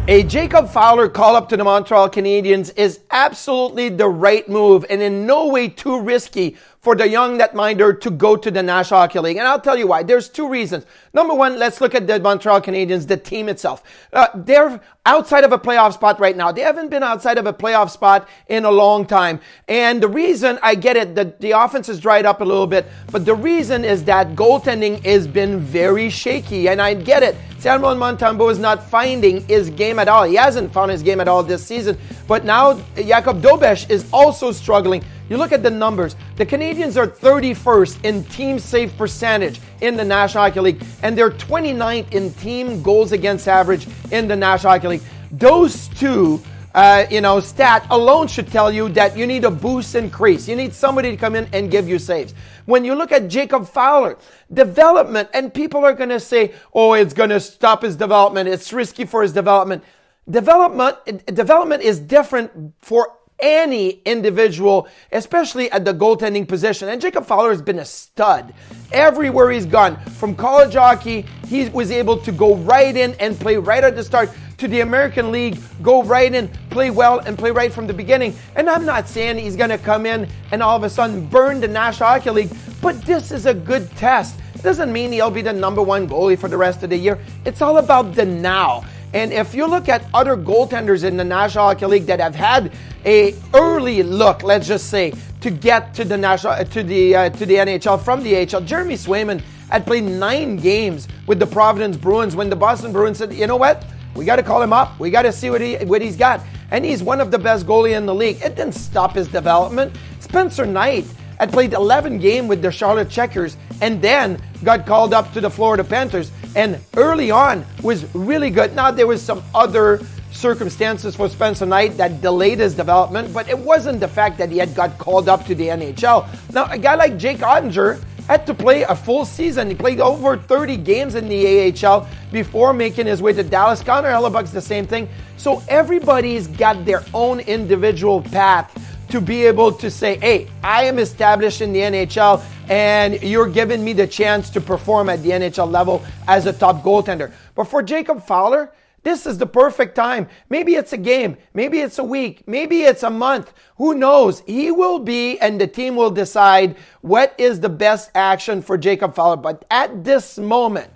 A Jacob Fowler call-up to the Montreal Canadiens is absolutely the right move and in no way too risky for the young netminder to go to the National Hockey League. And I'll tell you why. There's two reasons. Number one, let's look at the Montreal Canadiens, the team itself. They're outside of a playoff spot right now. They haven't been outside of a playoff spot in a long time. And the reason, I get it, the offense has dried up a little bit, but the reason is that goaltending has been very shaky. And I get it. Samuel Montembeault is not finding his game at all. He hasn't found his game at all this season. But now Jacob Fowler is also struggling. You look at the numbers. The Canadiens are 31st in team save percentage in the National Hockey League, and they're 29th in team goals against average in the National Hockey League. Those two stat alone should tell you that you need a boost increase. You need somebody to come in and give you saves. When you look at Jacob Fowler, development, and people are going to say, oh, it's going to stop his development. It's risky for his development. Development is different for any individual, especially at the goaltending position. And Jacob Fowler has been a stud. Everywhere he's gone, from college hockey, he was able to go right in and play right at the start, to the American League, go right in, play well, and play right from the beginning. And I'm not saying he's going to come in and all of a sudden burn the National Hockey League, but this is a good test. It doesn't mean he'll be the number one goalie for the rest of the year. It's all about the now. And if you look at other goaltenders in the National Hockey League that have had a early look, let's just say, to get to the NHL from the AHL, Jeremy Swayman had played 9 games with the Providence Bruins when the Boston Bruins said, you know what? We got to call him up. We got to see what he's got. And he's one of the best goalies in the league. It didn't stop his development. Spencer Knight had played 11 games with the Charlotte Checkers and then got called up to the Florida Panthers. And early on was really good. Now, there was some other circumstances for Spencer Knight that delayed his development, but it wasn't the fact that he had got called up to the NHL. Now, a guy like Jake Ottinger had to play a full season. He played over 30 games in the AHL before making his way to Dallas. Connor Hellebuck's the same thing. So everybody's got their own individual path to be able to say, hey, I am established in the NHL and you're giving me the chance to perform at the NHL level as a top goaltender. But for Jacob Fowler, this is the perfect time. Maybe it's a game. Maybe it's a week. Maybe it's a month. Who knows? He will be, and the team will decide what is the best action for Jacob Fowler. But at this moment,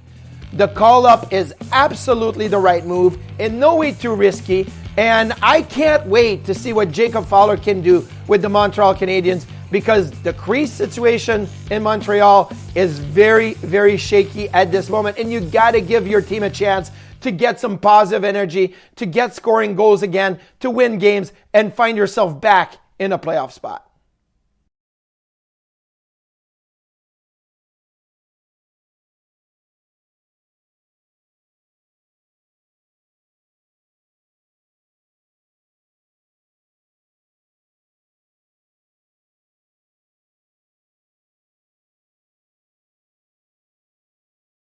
the call-up is absolutely the right move, in no way too risky. And I can't wait to see what Jacob Fowler can do with the Montreal Canadiens, because the crease situation in Montreal is very, very shaky at this moment. And you got to give your team a chance to get some positive energy, to get scoring goals again, to win games, and find yourself back in a playoff spot.